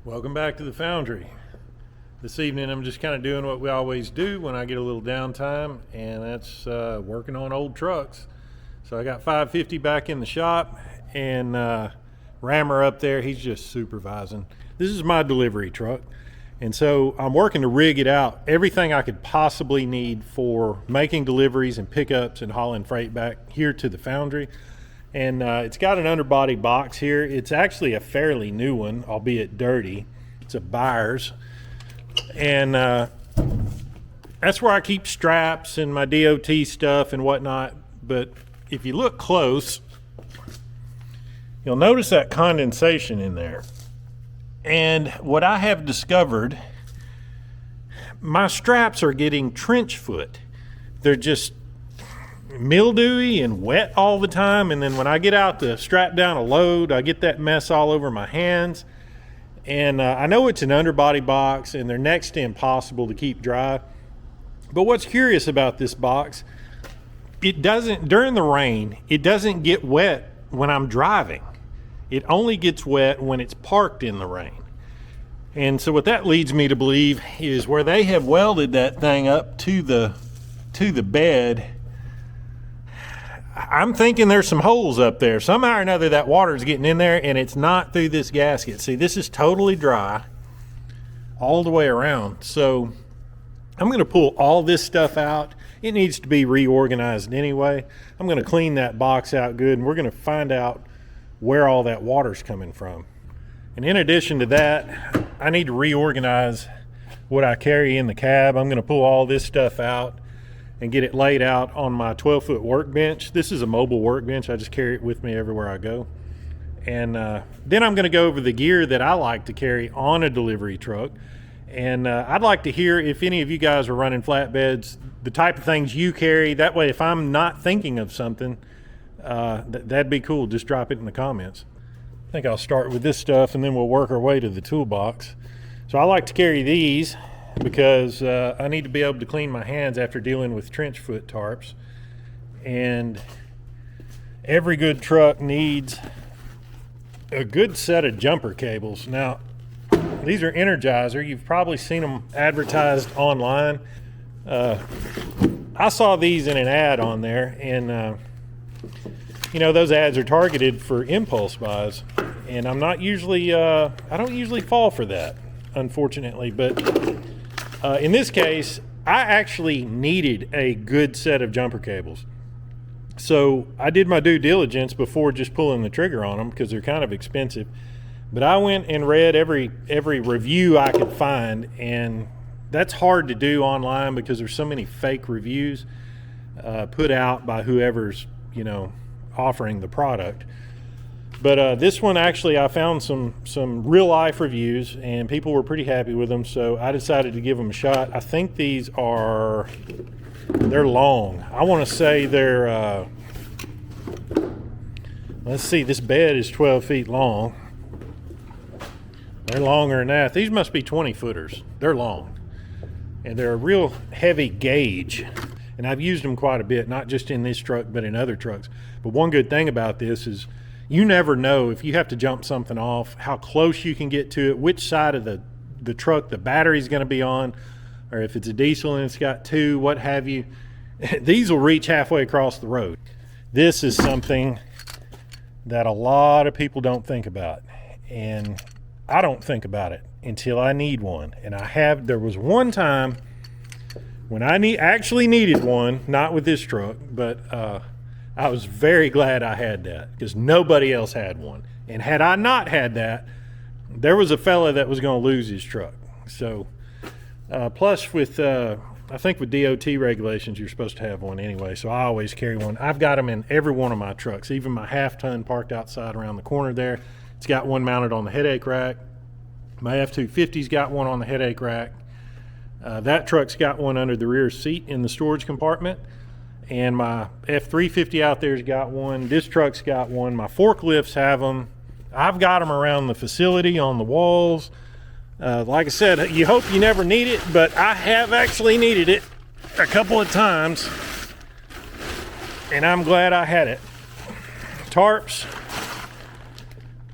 Welcome back to the foundry. This evening I'm just kind of doing what we always do when I get a little downtime, and that's working on old trucks. So I got 550 back in the shop, and Rammer up there, he's just supervising. This is my delivery truck, and so I'm working to rig it out, everything I could possibly need for making deliveries and pickups and hauling freight back here to the foundry. And it's got an underbody box here. It's actually a fairly new one, albeit dirty. It's a Byers. And that's where I keep straps and my DOT stuff and whatnot. But if you look close, you'll notice that condensation in there. And what I have discovered, my straps are getting trench foot. They're just mildewy and wet all the time, and then when I get out to strap down a load, I get that mess all over my hands. And I know it's an underbody box and they're next to impossible to keep dry, but what's curious about this box, it doesn't, during the rain, it doesn't get wet when I'm driving. It only gets wet when it's parked in the rain. And so what that leads me to believe is where they have welded that thing up to the bed, I'm thinking there's some holes up there. Somehow or another that water's getting in there, and it's not through this gasket. See, this is totally dry all the way around. So I'm going to pull all this stuff out. It needs to be reorganized anyway. I'm going to clean that box out good, and we're going to find out where all that water's coming from. And in addition to that, I need to reorganize what I carry in the cab. I'm going to pull all this stuff out and get it laid out on my 12-foot workbench. This is a mobile workbench. I just carry it with me everywhere I go. And then I'm gonna go over the gear that I like to carry on a delivery truck. And I'd like to hear if any of you guys are running flatbeds, the type of things you carry. That way, if I'm not thinking of something, that'd be cool. Just drop it in the comments. I think I'll start with this stuff and then we'll work our way to the toolbox. So I like to carry these because I need to be able to clean my hands after dealing with trench foot tarps. And every good truck needs a good set of jumper cables. Now, these are Energizer. You've probably seen them advertised online. I saw these in an ad on there, and you know, those ads are targeted for impulse buys, and I'm not usually I don't usually fall for that, unfortunately, but in this case, I actually needed a good set of jumper cables. So I did my due diligence before just pulling the trigger on them because they're kind of expensive. But I went and read every review I could find, and that's hard to do online because there's so many fake reviews put out by whoever's, you know, offering the product. But this one, actually, I found some real life reviews and people were pretty happy with them, so I decided to give them a shot. I think these are, they're long. I want to say they're, let's see, this bed is 12 feet long. They're longer than that. These must be 20 footers. They're long. And they're a real heavy gauge. And I've used them quite a bit, not just in this truck, but in other trucks. But one good thing about this is you never know if you have to jump something off, how close you can get to it, which side of the truck the battery's going to be on, or if it's a diesel and it's got two, what have you. These will reach halfway across the road. This is something that a lot of people don't think about, and I don't think about it until I need one. And there was one time when I actually needed one, not with this truck, but I was very glad I had that because nobody else had one. And had I not had that, there was a fella that was going to lose his truck. So plus with, I think with DOT regulations, you're supposed to have one anyway. So I always carry one. I've got them in every one of my trucks, even my half-ton parked outside around the corner there. It's got one mounted on the headache rack. My F-250's got one on the headache rack. That truck's got one under the rear seat in the storage compartment. And my F-350 out there's got one. This truck's got one. My forklifts have them. I've got them around the facility on the walls. Like I said, you hope you never need it, but I have actually needed it a couple of times, and I'm glad I had it. Tarps.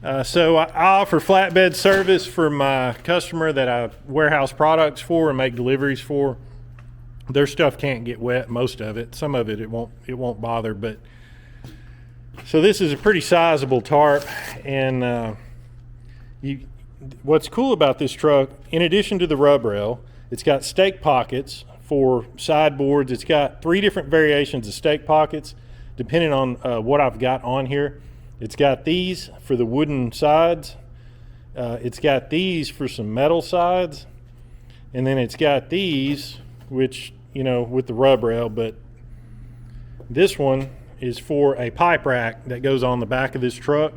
So I offer flatbed service for my customer that I warehouse products for and make deliveries for. Their stuff can't get wet, most of it. Some of it it won't bother, but so this is a pretty sizable tarp, and what's cool about this truck, in addition to the rub rail, it's got stake pockets for sideboards. It's got 3 different variations of stake pockets depending on what I've got on here. It's got these for the wooden sides. It's got these for some metal sides. And then it's got these, which, you know, with the rub rail, but this one is for a pipe rack that goes on the back of this truck.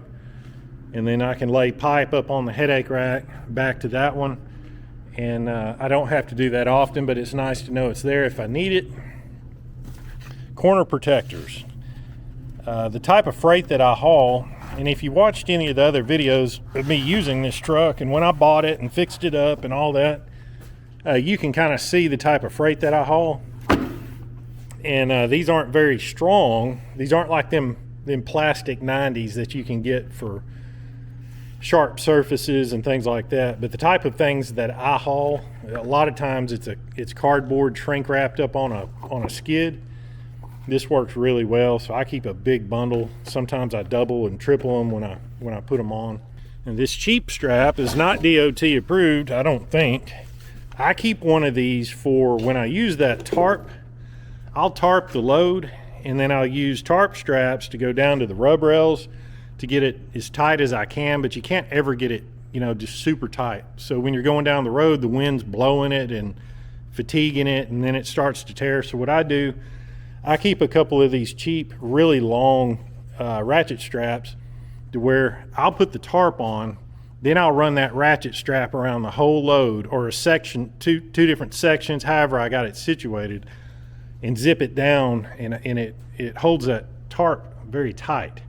And then I can lay pipe up on the headache rack back to that one. And I don't have to do that often, but it's nice to know it's there if I need it. Corner protectors. The type of freight that I haul, and if you watched any of the other videos of me using this truck and when I bought it and fixed it up and all that, you can kind of see the type of freight that I haul. And these aren't very strong. These aren't like them plastic 90s that you can get for sharp surfaces and things like that. But the type of things that I haul, a lot of times it's cardboard shrink wrapped up on a skid. This works really well, so I keep a big bundle. Sometimes I double and triple them when I put them on. And this cheap strap is not DOT approved, I don't think. I keep one of these for when I use that tarp. I'll tarp the load, and then I'll use tarp straps to go down to the rub rails to get it as tight as I can, but you can't ever get it, you know, just super tight. So when you're going down the road, the wind's blowing it and fatiguing it, and then it starts to tear. So what I do, I keep a couple of these cheap, really long ratchet straps to where I'll put the tarp on, then I'll run that ratchet strap around the whole load, or a section, two different sections, however I got it situated, and zip it down, and it holds that tarp very tight.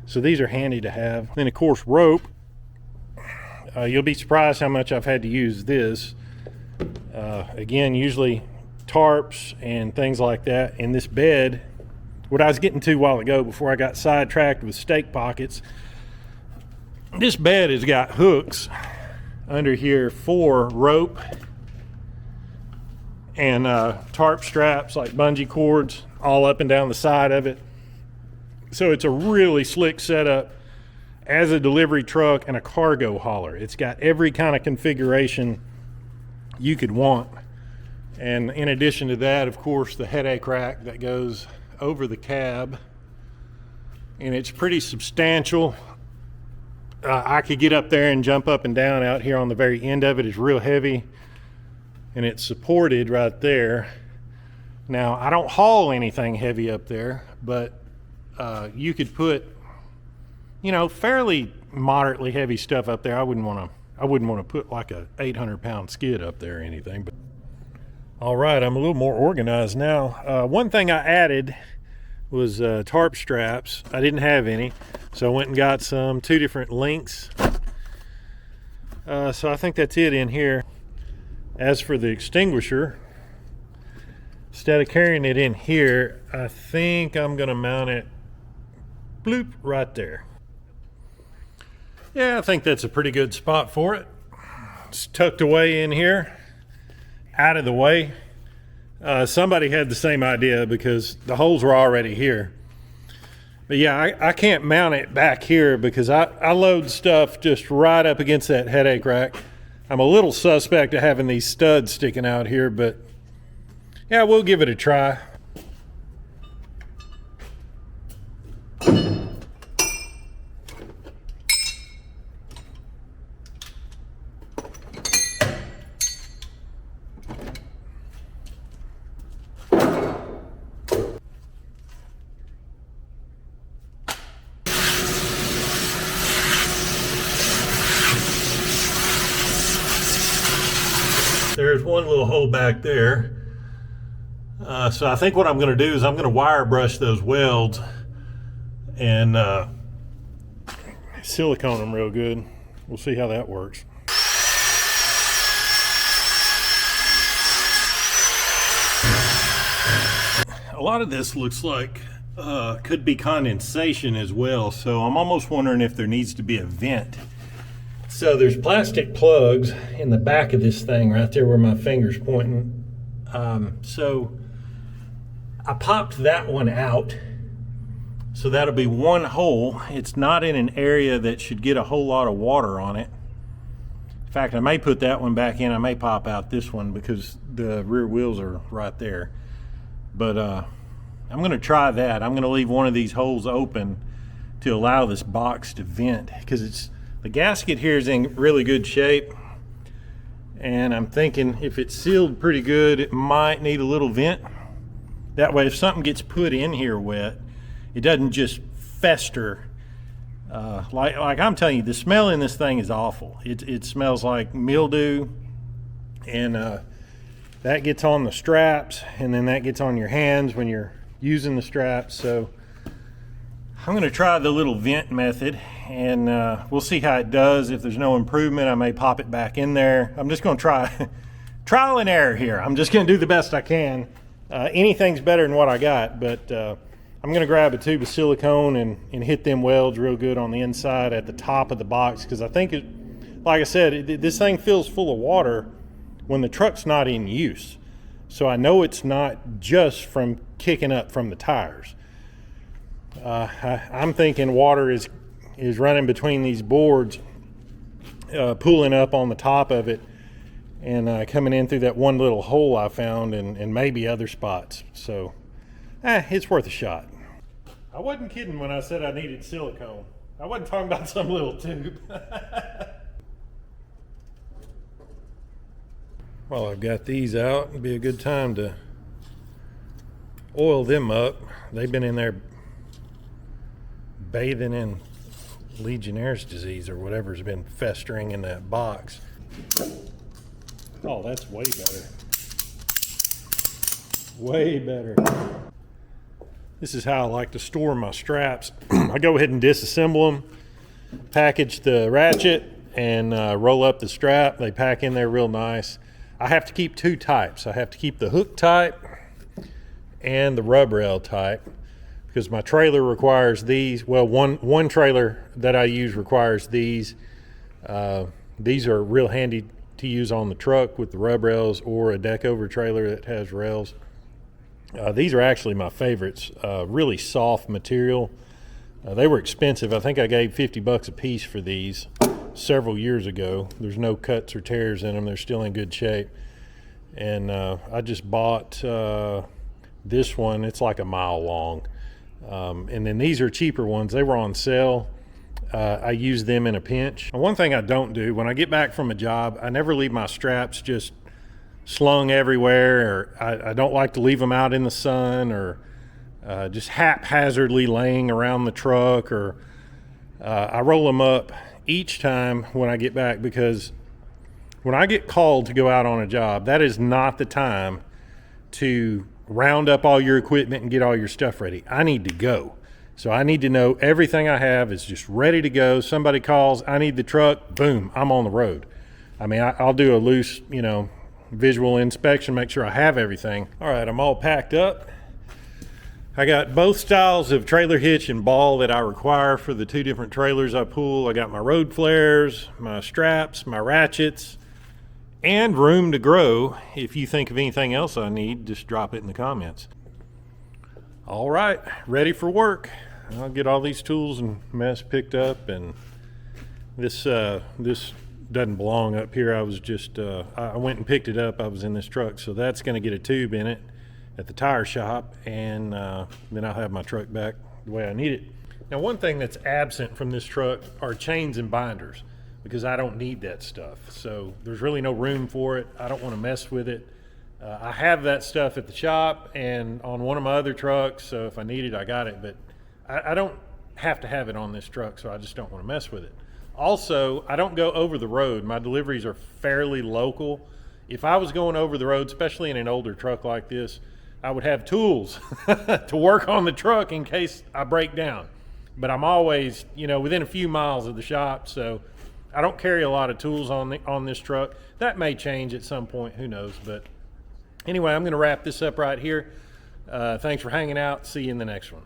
So these are handy to have. Then of course rope. You'll be surprised how much I've had to use this. Again, usually tarps and things like that. And this bed, what I was getting to a while ago before I got sidetracked with stake pockets, this bed has got hooks under here for rope and tarp straps, like bungee cords, all up and down the side of it. So it's a really slick setup as a delivery truck and a cargo hauler. It's got every kind of configuration you could want. And in addition to that, of course, the headache rack that goes over the cab. And it's pretty substantial. I could get up there and jump up and down. Out here on the very end of it is real heavy. And it's supported right there. Now, I don't haul anything heavy up there, but you could put, you know, fairly moderately heavy stuff up there. I wouldn't want to put like a 800-pound skid up there or anything. But all right, I'm a little more organized now. One thing I added was tarp straps. I didn't have any, so I went and got some, 2 different lengths. So I think that's it in here. As for the extinguisher, instead of carrying it in here, I think I'm going to mount it bloop right there. Yeah, I think that's a pretty good spot for it. It's tucked away in here, out of the way. Somebody had the same idea because the holes were already here. But yeah, I can't mount it back here because I load stuff just right up against that headache rack. I'm a little suspect of having these studs sticking out here, but yeah, we'll give it a try. There's one little hole back there. So I think what I'm going to do is I'm going to wire brush those welds and silicone them real good. We'll see how that works. A lot of this looks like could be condensation as well. So I'm almost wondering if there needs to be a vent. So there's plastic plugs in the back of this thing right there where my finger's pointing. So I popped that one out. So that'll be one hole. It's not in an area that should get a whole lot of water on it. In fact, I may put that one back in. I may pop out this one because the rear wheels are right there. But I'm going to try that. I'm going to leave one of these holes open to allow this box to vent, because the gasket here is in really good shape, and I'm thinking if it's sealed pretty good, it might need a little vent. That way, if something gets put in here wet, it doesn't just fester. Like I'm telling you, the smell in this thing is awful. It smells like mildew, and that gets on the straps, and then that gets on your hands when you're using the straps. So I'm going to try the little vent method, and we'll see how it does. If there's no improvement, I may pop it back in there. I'm just going to try trial and error here. I'm just going to do the best I can. Anything's better than what I got, but I'm going to grab a tube of silicone and hit them welds real good on the inside at the top of the box, because I think like I said, this thing feels full of water when the truck's not in use. So I know it's not just from kicking up from the tires. I'm thinking water is running between these boards, pulling up on the top of it, and coming in through that one little hole I found, and maybe other spots. So it's worth a shot. I wasn't kidding when I said I needed silicone. I wasn't talking about some little tube. Well, I've got these out. It'd be a good time to oil them up. They've been in there bathing in Legionnaire's disease or whatever's been festering in that box. Oh, that's way better. Way better. This is how I like to store my straps. I go ahead and disassemble them, package the ratchet, and roll up the strap. They pack in there real nice. I have to keep two types. I have to keep the hook type and the rub rail type, because my trailer requires these. Well, one trailer that I use requires these. These are real handy to use on the truck with the rub rails, or a deck over trailer that has rails. These are actually my favorites. Really soft material. They were expensive. I think I gave $50 a piece for these several years ago. There's no cuts or tears in them. They're still in good shape. And I just bought this one. It's like a mile long. And then these are cheaper ones. They were on sale. I use them in a pinch. And one thing I don't do when I get back from a job, I never leave my straps just slung everywhere, or I don't like to leave them out in the sun, or just haphazardly laying around the truck, or I roll them up each time when I get back, because when I get called to go out on a job, that is not the time to round up all your equipment and get all your stuff ready. I need to go. So I need to know everything I have is just ready to go. Somebody calls, I need the truck, boom, I'm on the road. I mean, I'll do a loose, visual inspection, make sure I have everything. All right, I'm all packed up. I got both styles of trailer hitch and ball that I require for the two different trailers I pull. I got my road flares, my straps, my ratchets, and room to grow. If you think of anything else I need, just drop it in the comments. All right, ready for work. I'll get all these tools and mess picked up, and this doesn't belong up here. I was just, I went and picked it up. I was in this truck, so that's gonna get a tube in it at the tire shop, and then I'll have my truck back the way I need it. Now, one thing that's absent from this truck are chains and binders, because I don't need that stuff. So there's really no room for it. I don't want to mess with it. I have that stuff at the shop and on one of my other trucks, so if I need it, I got it, but I don't have to have it on this truck, so I just don't want to mess with it. Also, I don't go over the road. My deliveries are fairly local. If I was going over the road, especially in an older truck like this, I would have tools to work on the truck in case I break down. But I'm always, within a few miles of the shop, so I don't carry a lot of tools on this truck. That may change at some point, who knows. But anyway, I'm going to wrap this up right here. Thanks for hanging out. See you in the next one.